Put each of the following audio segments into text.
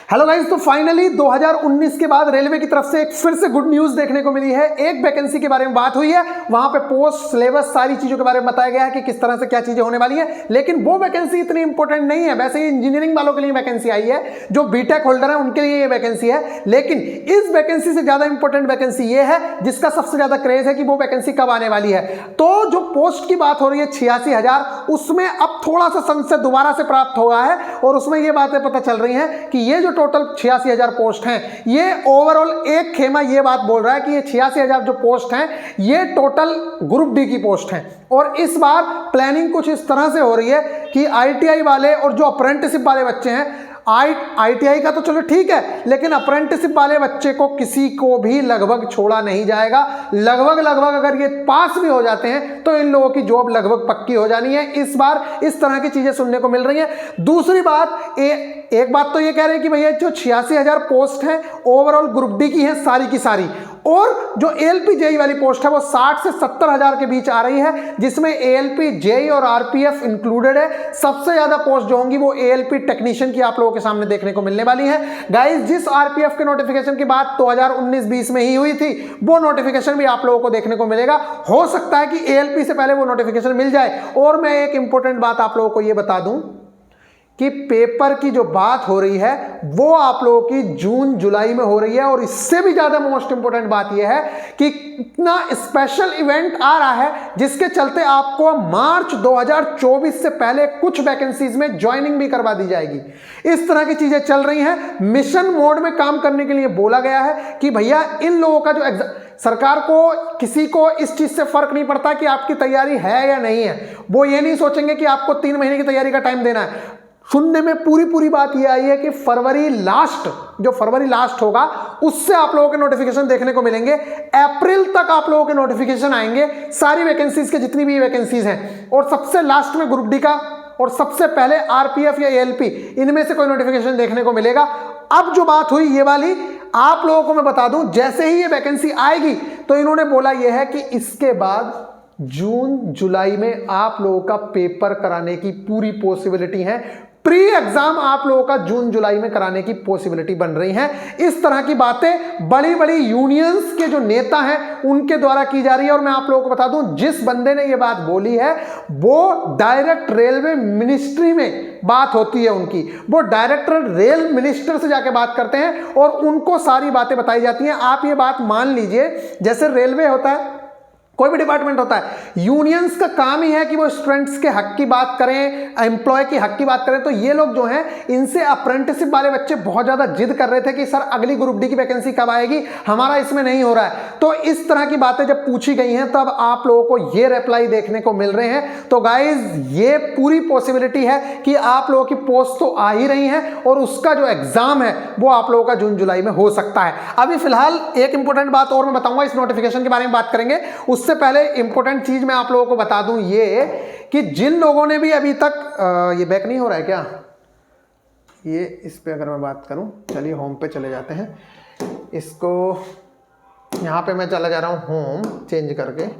Hello guys, तो finally 2019 के बाद रेलवे की तरफ से एक फिर से गुड न्यूज देखने को मिली है। एक वैकेंसी के बारे में बात हुई है, वहां पे पोस्ट, सिलेबस, सारी चीजों के बारे में बताया गया है कि किस तरह से क्या चीजें होने वाली है। लेकिन वो वैकेंसी इतनी इंपॉर्टेंट नहीं है। वैसे ही इंजीनियरिंग वालों के लिए वैकेंसी आई है, जो बीटेक होल्डर है उनके लिए ये वैकेंसी है। लेकिन इस वैकेंसी से ज्यादा इंपॉर्टेंट वैकेंसी ये है जिसका सबसे ज्यादा क्रेज है कि वो वैकेंसी कब आने वाली है। तो जो पोस्ट की बात हो रही है 86,000, उसमें अब थोड़ा सा संशय दोबारा से प्राप्त हुआ है और उसमें ये बातें पता चल रही हैं कि ये जो टोटल 86,000 पोस्ट हैं, ये ओवरऑल एक खेमा ये बात बोल रहा है कि ये 86,000 जो पोस्ट हैं ये टोटल ग्रुप डी की पोस्ट हैं। और इस बार प्लानिंग कुछ इस तरह से हो रही है कि आईटीआई वाले और जो अप्रेंटिसशिप वाले बच्चे हैं, आईटीआई का तो चलो ठीक है, लेकिन अप्रेंटिसशिप वाले बच्चे को किसी को भी लगभग छोड़ा नहीं जाएगा। लगभग अगर ये पास भी हो जाते हैं तो इन लोगों की जॉब लगभग पक्की हो जानी है। इस बार इस तरह की चीजें सुनने को मिल रही हैं। दूसरी बात, एक बात तो ये कह रहे हैं कि भैया जो 86,000 पोस्ट हैं ओवरऑल ग्रुप डी की हैं सारी की सारी, और जो एएलपी जेई वाली पोस्ट है वो 60 से 70,000 के बीच आ रही है, जिसमें एएलपी जेई और आरपीएफ इंक्लूडेड है। सबसे ज्यादा पोस्ट जो होंगी वो एएलपी टेक्नीशियन की आप लोगों के सामने देखने को मिलने वाली है। गाइस, जिस आरपीएफ के नोटिफिकेशन की बात 2019-20 में ही हुई थी, वो नोटिफिकेशन भी आप लोगों को देखने को मिलेगा। हो सकता है कि एएलपी से पहले वो नोटिफिकेशन मिल जाए। और मैं एक इंपॉर्टेंट बात आप लोगों को ये बता दूं कि पेपर की जो बात हो रही है वो आप लोगों की जून जुलाई में हो रही है। और इससे भी ज्यादा मोस्ट इंपोर्टेंट बात यह है कि इतना स्पेशल इवेंट आ रहा है जिसके चलते आपको मार्च 2024 से पहले कुछ वैकेंसीज में ज्वाइनिंग भी करवा दी जाएगी। इस तरह की चीजें चल रही हैं। मिशन मोड में काम करने के लिए बोला गया है कि भैया इन लोगों का जो सरकार को, किसी को इस चीज से फर्क नहीं पड़ता कि आपकी तैयारी है या नहीं है। वो ये नहीं सोचेंगे कि आपको 3 महीने की तैयारी का टाइम देना है। सुनने में पूरी बात ये आई है कि फरवरी लास्ट होगा उससे आप लोगों के नोटिफिकेशन देखने को मिलेंगे। अप्रैल तक आप लोगों के नोटिफिकेशन आएंगे सारी वैकेंसीज के, जितनी भी वैकेंसीज हैं। और सबसे लास्ट में ग्रुप डी का और सबसे पहले आरपीएफ या एएलपी, इनमें से कोई नोटिफिकेशन देखने को मिलेगा। अब जो बात हुई ये वाली, आप लोगों को मैं बता दूं, जैसे ही ये वैकेंसी आएगी तो इन्होंने बोला यह है कि इसके बाद जून जुलाई में आप लोगों का पेपर कराने की पूरी पॉसिबिलिटी है। प्री एग्जाम आप लोगों का जून जुलाई में कराने की पॉसिबिलिटी बन रही है। इस तरह की बातें बड़ी यूनियंस के जो नेता हैं उनके द्वारा की जा रही है। और मैं आप लोगों को बता दूं, जिस बंदे ने ये बात बोली है वो डायरेक्ट रेलवे मिनिस्ट्री में बात होती है उनकी, वो डायरेक्टर रेल मिनिस्टर से जाके बात करते हैं और उनको सारी बातें बताई जाती हैं। आप ये बात मान लीजिए, जैसे रेलवे होता है, कोई भी डिपार्टमेंट होता है, यूनियंस का काम ही है कि वो स्टूडेंट्स के हक की बात करें, एम्प्लॉय के हक की बात करें। तो ये लोग जो हैं, इनसे अप्रेंटिसशिप वाले बच्चे बहुत ज्यादा जिद कर रहे थे कि सर अगली ग्रुप डी की वैकेंसी कब आएगी, हमारा इसमें नहीं हो रहा है। तो इस तरह की बातें जब पूछी गई हैं तब आप लोगों को ये रिप्लाई देखने को मिल रहे हैं। तो गाइज, ये पूरी पॉसिबिलिटी है कि आप लोगों की पोस्ट तो आ ही रही है और उसका जो एग्जाम है वो आप लोगों का जून जुलाई में हो सकता है। अभी फिलहाल एक इंपॉर्टेंट बात और मैं बताऊंगा, इस नोटिफिकेशन के बारे में बात करेंगे। उससे पहले इंपॉर्टेंट चीज मैं आप लोगों को बता दूं ये कि जिन लोगों ने भी अभी तक ये बैक नहीं हो रहा है क्या, ये इस पे अगर मैं बात करूं, चलिए होम पे चले जाते हैं। इसको यहां पे मैं चला जा रहा हूं होम चेंज करके।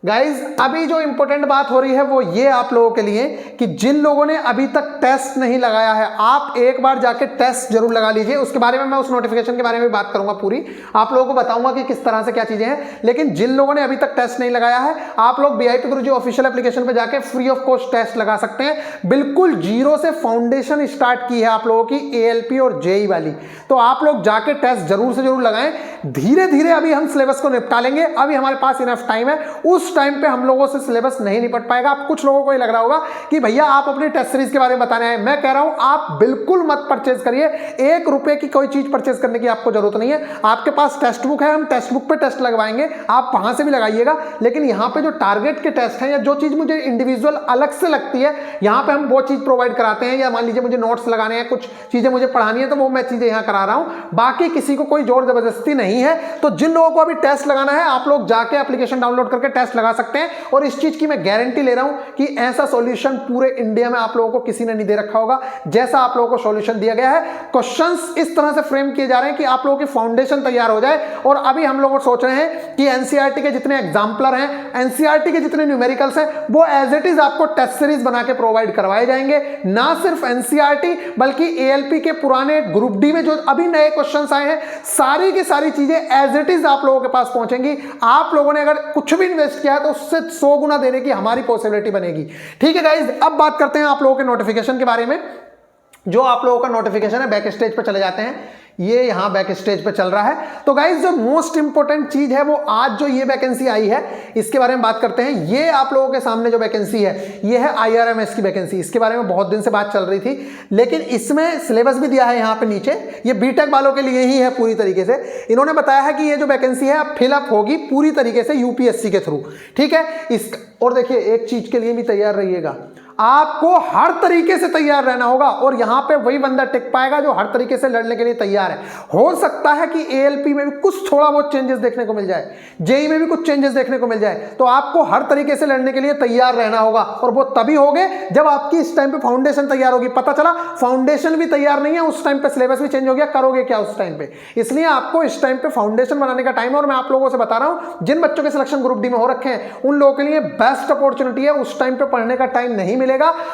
गाइज, अभी जो इंपॉर्टेंट बात हो रही है वो ये आप लोगों के लिए कि जिन लोगों ने अभी तक टेस्ट नहीं लगाया है, आप एक बार जाके टेस्ट जरूर लगा लीजिए। उसके बारे में मैं उस नोटिफिकेशन के बारे में बात करूंगा, पूरी आप लोगों को बताऊंगा कि किस तरह से क्या चीजें हैं। लेकिन जिन लोगों ने अभी तक टेस्ट नहीं लगाया है, आप लोग वीआईपी गुरुजी ऑफिशियल एप्लीकेशन पे जाके फ्री ऑफ कॉस्ट टेस्ट लगा सकते हैं। बिल्कुल जीरो से फाउंडेशन स्टार्ट की है आप लोगों की एएलपी और जेई वाली। तो आप लोग जाके टेस्ट जरूर से जरूर लगाएं। धीरे धीरे अभी हम सिलेबस को निपटा लेंगे, अभी हमारे पास इनफ टाइम है। उस टाइम पे हम लोगों से सिलेबस नहीं निपट पाएगा। आप कुछ लोगों को ये लग रहा होगा कि भैया आप अपनी टेस्ट सीरीज के बारे में बताने हैं। मैं कह रहा हूं आप बिल्कुल मत परचेज करिए। 1 रुपए की कोई चीज परचेज करने की आपको जरूरत नहीं है। आपके पास टेक्स्ट बुक है, हम टेक्स्ट बुक पे टेस्ट लगवाएंगे, आप वहां से भी लगाइएगा। लेकिन यहां पे जो टारगेट के टेस्ट हैं या जो चीज मुझे इंडिविजुअल अलग से लगती है, यहां पे हम वो चीज प्रोवाइड कराते हैं। या मान लीजिए मुझे नोट्स लगाने हैं, कुछ चीजें मुझे पढ़ानी है, तो वो मैं चीजें यहां करा रहा हूं। बाकी किसी को कोई जोर जबरदस्ती नहीं है। तो जिन लोगों को अभी टेस्ट लगाना है, आप लोग जाके एप्लीकेशन डाउनलोड करके टेस्ट लगा सकते हैं। और इस चीज की मैं गारंटी ले रहा हूं कि ऐसा सॉल्यूशन पूरे इंडिया में आप लोगों को किसी ने नहीं दे रखा होगा जैसा आप लोगों को सॉल्यूशन दिया गया है। क्वेश्चंस इस तरह से फ्रेम किए जा रहे हैं कि आप लोगों की फाउंडेशन तैयार हो जाए। और अभी हम लोग सोच रहे हैं कि एनसीईआरटी के जितने एग्जाम्पलर हैं, एनसीईआरटी के जितने न्यूमेरिकल्स हैं, वो एज इट इज आपको टेस्ट सीरीज बना के प्रोवाइड करवाए जाएंगे। ना सिर्फ एनसीईआरटी बल्कि एएलपी के पुराने ग्रुप डी में जो अभी नए क्वेश्चंस आए हैं, सारी की सारी चीजें एज इट इज आप लोगों के पास पहुंचेंगी। आप लोगों ने अगर कुछ भी इन्वेस्ट किया है तो उससे 100 गुना देने की हमारी पॉसिबिलिटी बनेगी। ठीक है गाइज, अब बात करते हैं आप लोगों के नोटिफिकेशन के बारे में। जो आप लोगों का नोटिफिकेशन है, बैक स्टेज पर चले जाते हैं, ये यहां बैक स्टेज पे चल रहा है। तो गाइज जो मोस्ट इंपोर्टेंट चीज है वो आज जो ये वैकेंसी आई है इसके बारे में बात करते हैं। ये आप लोगों के सामने जो वैकेंसी है ये है आईआरएमएस की वैकेंसी। इसके बारे में बहुत दिन से बात चल रही थी, लेकिन इसमें सिलेबस भी दिया है यहाँ पे नीचे। ये बीटेक वालों के लिए ही है पूरी तरीके से। इन्होंने बताया है कि ये जो वैकेंसी है अब फिलअप होगी पूरी तरीके से यूपीएससी के थ्रू। ठीक है, और देखिए एक चीज के लिए भी तैयार रहिएगा, आपको हर तरीके से तैयार रहना होगा। और यहां पे वही बंदा टिक पाएगा जो हर तरीके से लड़ने के लिए तैयार है। हो सकता है कि एएलपी में भी कुछ थोड़ा बहुत चेंजेस देखने को मिल जाए, जेई में भी कुछ चेंजेस देखने को मिल जाए, तो आपको हर तरीके से लड़ने के लिए तैयार रहना होगा। और वो तभी होगे जब आपकी इस टाइम पे फाउंडेशन तैयार होगी। पता चला फाउंडेशन भी तैयार नहीं है, उस टाइम पे सिलेबस भी चेंज हो गया, करोगे क्या उस टाइम पे? इसलिए आपको इस टाइम पे फाउंडेशन बनाने का टाइम है। और मैं आप लोगों से बता रहा हूं, जिन बच्चों के सिलेक्शन ग्रुप डी में हो रखे हैं उन लोगों के लिए बेस्ट अपॉर्चुनिटी है। उस टाइम पे पढ़ने का टाइम नहीं मिलेगा।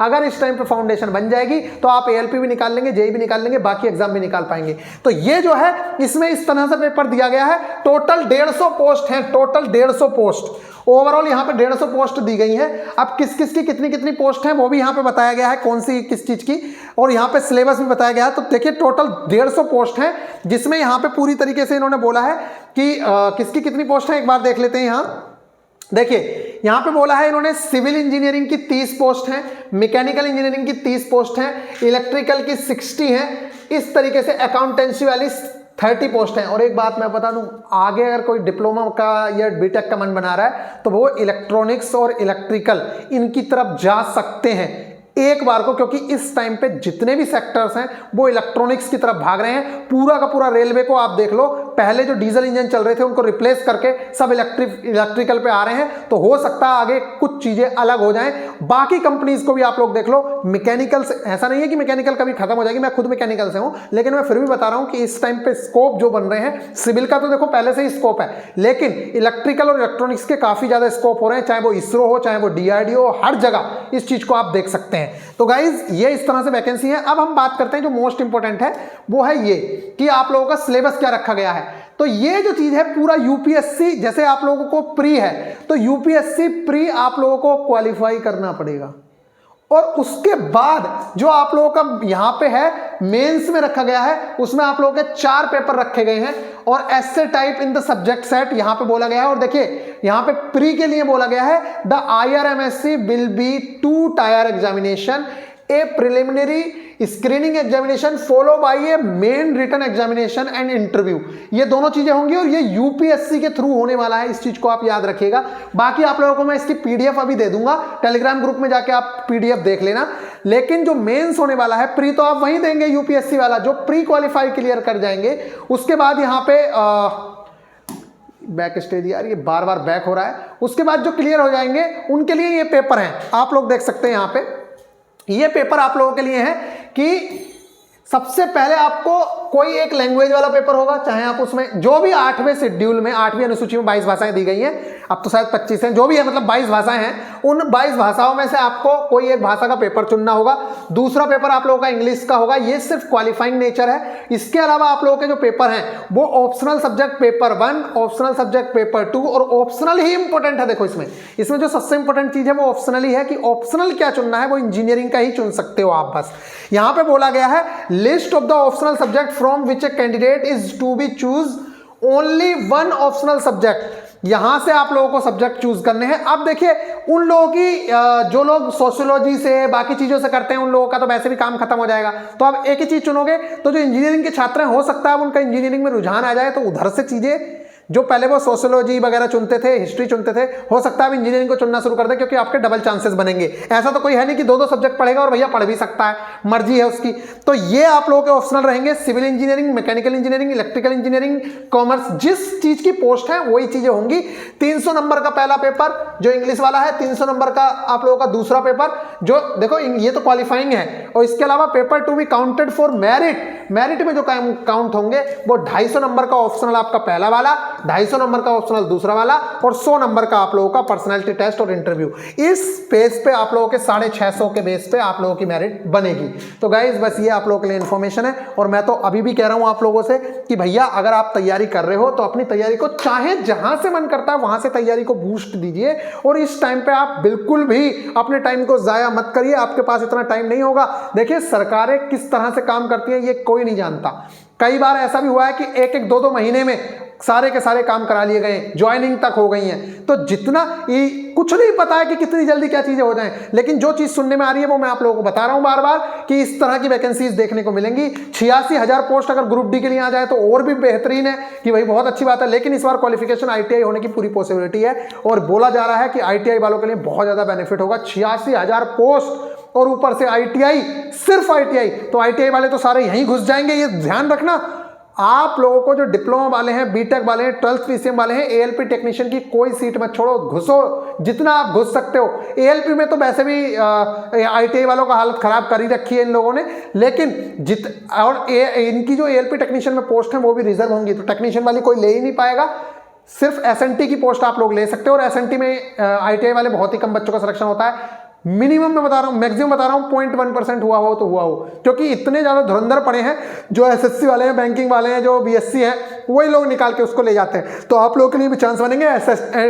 अगर इस टाइम पे फाउंडेशन बन जाएगी तो आप एएलपी भी निकाल लेंगे, जेई भी निकाल लेंगे, बाकी एग्जाम भी निकाल पाएंगे। तो ये जो है इसमें इस तरह से पेपर दिया गया है। टोटल 150 पोस्ट हैं, टोटल 150 पोस्ट ओवरऑल यहाँ पे 150 पोस्ट दी गई हैं। अब किस किस की कितनी कितनी पोस्ट हैं वो भी यहाँ पे बताया गया है, कौन सी किस चीज की, और यहाँ पे सिलेबस भी बताया गया है। तो देखिए टोटल 150 पोस्ट हैं, जिसमें यहाँ पे पूरी तरीके से इन्होंने बोला है कि किसकी कितनी पोस्ट है, एक बार देख लेते हैं। यहाँ देखिए यहां पे बोला है इन्होंने सिविल इंजीनियरिंग की 30 पोस्ट हैं, मैकेनिकल इंजीनियरिंग की 30 पोस्ट हैं, इलेक्ट्रिकल की 60 हैं, इस तरीके से अकाउंटेंसी वाली 30 पोस्ट हैं। और एक बात मैं बता दूं, आगे अगर कोई डिप्लोमा का या बीटेक का मन बना रहा है तो वो इलेक्ट्रॉनिक्स और इलेक्ट्रिकल इनकी तरफ जा सकते हैं एक बार को, क्योंकि इस टाइम पे जितने भी सेक्टर्स हैं वो इलेक्ट्रॉनिक्स की तरफ भाग रहे हैं। पूरा का पूरा रेलवे को आप देख लो, पहले जो डीजल इंजन चल रहे थे उनको रिप्लेस करके सब इलेक्ट्रिकल पे आ रहे हैं। तो हो सकता है आगे कुछ चीजें अलग हो जाएं। बाकी कंपनीज को भी आप लोग देख लो, मैकेनिकल से ऐसा नहीं है कि मैकेनिकल कभी खत्म हो जाएगी, मैं खुद मैकेनिकल से हूं, लेकिन मैं फिर भी बता रहा हूं कि इस टाइम पे स्कोप जो बन रहे हैं, सिविल का तो देखो पहले से ही स्कोप है, लेकिन इलेक्ट्रिकल और इलेक्ट्रॉनिक्स के काफी ज्यादा स्कोप हो रहे हैं, चाहे वो इसरो हो चाहे वो डीआरडीओ, हर जगह इस चीज को आप देख सकते हैं। तो गाइज ये इस तरह से वैकेंसी है। अब हम बात करते हैं जो मोस्ट इंपोर्टेंट है वो है ये कि आप लोगों का सिलेबस क्या रखा गया है। तो ये जो चीज है पूरा यूपीएससी, जैसे आप लोगों को प्री है तो यूपीएससी प्री आप लोगों को क्वालिफाई करना पड़ेगा, और उसके बाद जो आप लोगों का यहां पे है मेंस में रखा गया है, उसमें आप लोगों के 4 पेपर रखे गए हैं और ऐसे type in the subject set यहां पे बोला गया है। और देखिए यहां पे प्री के लिए बोला गया है the IRMSC will be 2 tier examination, a preliminary screening examination follow by a main written examination and interview. ये दोनों चीजें होंगी और ये यूपीएससी के थ्रू होने वाला है, इस चीज को आप याद रखिएगा। बाकी आप लोगों को मैं इसकी पीडीएफ अभी दे दूंगा, टेलीग्राम ग्रुप में जाके आप पीडीएफ देख लेना। लेकिन जो मेंस होने वाला है, प्री तो आप वहीं देंगे यूपीएससी वाला, जो प्री क्वालिफाई क्लियर कर जाएंगे उसके बाद यहाँ पे बैक स्टेज, यार ये बार बार बैक हो रहा है, उसके बाद जो क्लियर हो जाएंगे उनके लिए ये पेपर हैं, आप लोग देख सकते हैं यहाँ पे। ये पेपर आप लोगों के लिए है कि सबसे पहले आपको कोई एक लैंग्वेज वाला पेपर होगा, चाहे आप उसमें जो भी 8वें शेड्यूल में 8वीं अनुसूची में 22 भाषाएं दी गई हैं, अब तो शायद 25 हैं, जो भी है मतलब 22 भाषाएं हैं, उन 22 भाषाओं में से आपको कोई एक भाषा का पेपर चुनना होगा। दूसरा पेपर आप लोगों का इंग्लिश का होगा, ये सिर्फ क्वालिफाइंग नेचर है। इसके अलावा आप लोगों के जो पेपर हैं वो optional subject paper 1, optional subject paper 2, और ऑप्शनल ही इंपॉर्टेंट है। देखो इसमें जो सबसे इंपॉर्टेंट चीज है वो ऑप्शनल ही है कि ऑप्शनल क्या चुनना है, वो इंजीनियरिंग का ही चुन सकते हो आप। बस यहां पे बोला गया है list of the optional subject from which a candidate is to be choose only 1 optional subject. यहां से आप लोगों को सब्जेक्ट चूज करने हैं। अब देखिए उन लोगों की जो लोग सोशियोलॉजी से बाकी चीजों से करते हैं उन लोगों का तो वैसे भी काम खत्म हो जाएगा, तो आप एक ही चीज चुनोगे। तो जो इंजीनियरिंग के छात्र हैं हो सकता है उनका इंजीनियरिंग में रुझान आ जाए तो उधर से चीजें जो पहले वो सोशियोलॉजी वगैरह चुनते थे, हिस्ट्री चुनते थे, हो सकता है अब इंजीनियरिंग को चुनना शुरू कर दे, क्योंकि आपके डबल चांसेस बनेंगे। ऐसा तो कोई है नहीं कि 2-2 सब्जेक्ट पढ़ेगा और भैया पढ़ भी सकता है, मर्जी है उसकी। तो ये आप लोगों के ऑप्शनल रहेंगे, civil engineering, mechanical engineering, electrical engineering, commerce, जिस चीज की पोस्ट है वही चीजें होंगी। 300 नंबर का पहला पेपर जो इंग्लिश वाला है, 300 नंबर का आप लोगों का दूसरा पेपर, जो देखो ये तो क्वालिफाइंग है, और इसके अलावा paper to be counted for merit, merit में जो काउंट होंगे वो 250 नंबर का ऑप्शनल आपका पहला वाला, 250 नंबर का ऑप्शनल दूसरा वाला, और 100 नंबर का आप लोगों का पर्सनालिटी टेस्ट और इंटरव्यू। इस बेस पे आप लोगों के 650 के बेस पे आप लोगों की मेरिट बनेगी। तो गाइज बस ये आप लोगों के लिए इन्फॉर्मेशन है, और मैं तो अभी भी कह रहा हूं आप लोगों से कि भैया अगर आप तैयारी कर रहे हो तो अपनी तैयारी को चाहे जहां से मन करता है वहां से तैयारी को बूस्ट दीजिए, और इस टाइम पे आप बिल्कुल भी अपने टाइम को जाया मत करिए। आपके पास इतना टाइम नहीं होगा। देखिए सरकारें किस तरह से काम करती हैं ये कोई नहीं जानता। कई बार ऐसा भी हुआ है कि 1-1, 2-2 महीने में सारे के सारे काम करा लिए गए, ज्वाइनिंग तक हो गई हैं। तो जितना कुछ नहीं पता है कि कितनी जल्दी क्या चीजें हो जाएं, लेकिन जो चीज सुनने में आ रही है वो मैं आप लोगों को बता रहा हूं बार बार कि इस तरह की वैकेंसीज देखने को मिलेंगी। 86,000 पोस्ट अगर ग्रुप डी के लिए आ जाए तो और भी बेहतरीन है कि भाई बहुत अच्छी बात है, लेकिन इस बार क्वालिफिकेशन ITI होने की पूरी पॉसिबिलिटी है, और बोला जा रहा है कि ITI वालों के लिए बहुत ज्यादा बेनिफिट होगा। 86,000 पोस्ट और ऊपर से ITI, सिर्फ ITI, तो ITI वाले तो सारे यहीं घुस जाएंगे, ये ध्यान रखना। आप लोगों को जो डिप्लोमा वाले हैं, बीटेक वाले हैं, 12th PCM वाले हैं, ALP टेक्नीशियन की कोई सीट मत छोड़ो, घुसो जितना आप घुस सकते हो। ALP में तो वैसे भी ITI वालों का हालत खराब कर ही रखी है इन लोगों ने, लेकिन इनकी जो ALP टेक्नीशियन में पोस्ट है वो भी रिजर्व होंगी, तो टेक्नीशियन वाली कोई ले ही नहीं पाएगा। सिर्फ SNT की पोस्ट आप लोग ले सकते हो, और SNT में ITI वाले बहुत ही कम बच्चों का सिलेक्शन होता है। मिनिमम मैं बता रहा हूं, मैक्सिमम बता रहा हूं, 0.1% हुआ हो तो हुआ हो, क्योंकि इतने ज्यादा धुरंधर पड़े हैं जो SSC वाले हैं, बैंकिंग वाले हैं, जो BSc है, वही लोग निकाल के उसको ले जाते हैं। तो आप लोगों के लिए भी चांस बनेंगे।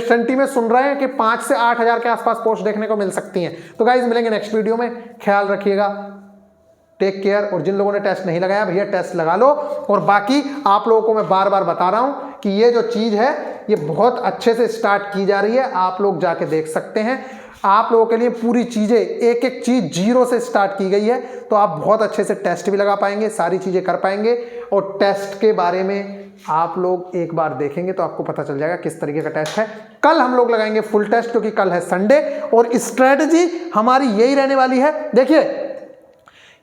SNT में सुन रहे हैं कि 5 से 8 हजार के आसपास पोस्ट देखने को मिल सकती हैं। तो गाइज मिलेंगे नेक्स्ट वीडियो में, ख्याल रखिएगा, टेक केयर। और जिन लोगों ने टेस्ट नहीं लगाया भैया टेस्ट लगा लो। और बाकी आप लोगों को मैं बार बार बता रहा हूं कि ये जो चीज है ये बहुत अच्छे से स्टार्ट की जा रही है, आप लोग जाके देख सकते हैं। आप लोगों के लिए पूरी चीजें, एक एक चीज जीरो से स्टार्ट की गई है, तो आप बहुत अच्छे से टेस्ट भी लगा पाएंगे, सारी चीजें कर पाएंगे। और टेस्ट के बारे में आप लोग एक बार देखेंगे तो आपको पता चल जाएगा किस तरीके का टेस्ट है। कल हम लोग लगाएंगे फुल टेस्ट, क्योंकि कल है संडे, और स्ट्रेटजी हमारी यही रहने वाली है। देखिए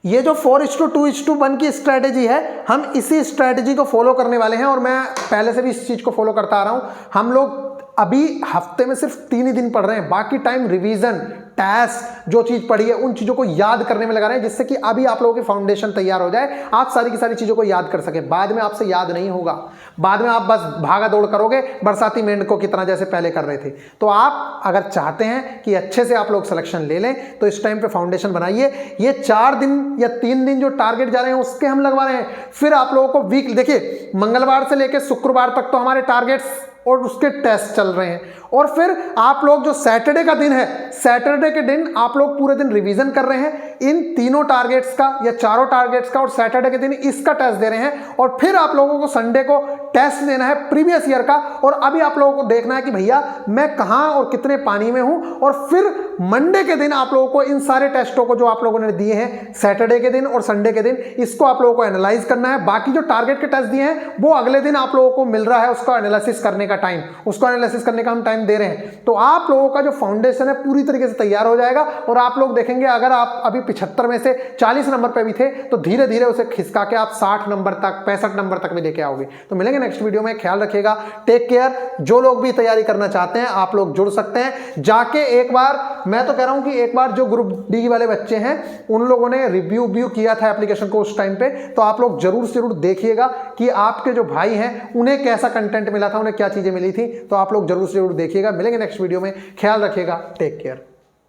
ये जो 4:2:1 की स्ट्रेटेजी है, हम इसी स्ट्रेटेजी को फॉलो करने वाले हैं, और मैं पहले से भी इस चीज को फॉलो करता आ रहा हूं। हम लोग अभी हफ्ते में सिर्फ 3 ही दिन पढ़ रहे हैं, बाकी टाइम रिवीजन, टेस्ट, जो चीज पढ़ी है उन चीजों को याद करने में लगा रहे हैं, जिससे कि अभी आप लोगों की फाउंडेशन तैयार हो जाए, आप सारी की सारी चीजों को याद कर सके। बाद में आपसे याद नहीं होगा, बाद में आप बस भागा दौड़ करोगे बरसाती मेंढकों की तरह, जैसे पहले कर रहे थे। तो आप अगर चाहते हैं कि अच्छे से आप लोग सिलेक्शन ले लें तो इस टाइम पे फाउंडेशन बनाइए। ये 4 दिन या 3 दिन जो टारगेट जा रहे हैं उसके हम लगवा रहे हैं। फिर आप लोगों को वीक, देखिए मंगलवार से लेकर शुक्रवार तक तो हमारे टारगेट्स और उसके टेस्ट चल रहे हैं, और फिर आप लोग जो सैटरडे का दिन है, सैटरडे के दिन आप लोग पूरे दिन रिवीजन कर रहे हैं इन तीनों टारगेट्स का या चारों टारगेट्स का, और सैटरडे के दिन इसका टेस्ट दे रहे हैं। और फिर आप लोगों को संडे को टेस्ट देना है प्रीवियस ईयर का, और अभी आप लोगों को देखना है कि भैया मैं कहां और कितने पानी में हूं। और फिर मंडे के दिन आप लोगों को इन सारे टेस्टों को जो आप लोगों ने दिए हैं सैटरडे के दिन और संडे के दिन, इसको आप लोगों को एनालाइज करना है। बाकी जो टारगेट के टेस्ट दिए हैं वो अगले दिन आप लोगों को मिल रहा है उसका एनालिसिस करने का टाइम, उसको एनालिसिस करने का हम टाइम दे रहे हैं। तो आप लोगों का जो फाउंडेशन है पूरी तरीके से तैयार हो जाएगा, और आप लोग देखेंगे अगर आप अभी 75 में से 40 नंबर पे भी थे तो धीरे धीरे उसे खिसका के आप 60 नंबर तक, 65 नंबर तक भी लेके आओगे। तो मिलेंगे नेक्स्ट वीडियो में, ख्याल रखिएगा, टेक केयर। जो लोग भी तैयारी करना चाहते हैं आप लोग जुड़ सकते हैं जाके एक बार। मैं तो कह रहा हूं कि एक बार जो ग्रुप डी वाले बच्चे हैं उन लोगों ने रिव्यू किया था एप्लीकेशन को उस टाइम पे, तो आप लोग जरूर से जरूर देखिएगा कि आपके जो भाई हैं उन्हें कैसा कंटेंट मिला था, उन्हें क्या चीजें मिली थी। तो आप लोग जरूर से जरूर देखिएगा। मिलेंगे नेक्स्ट वीडियो में, ख्याल रखिएगा, टेक केयर।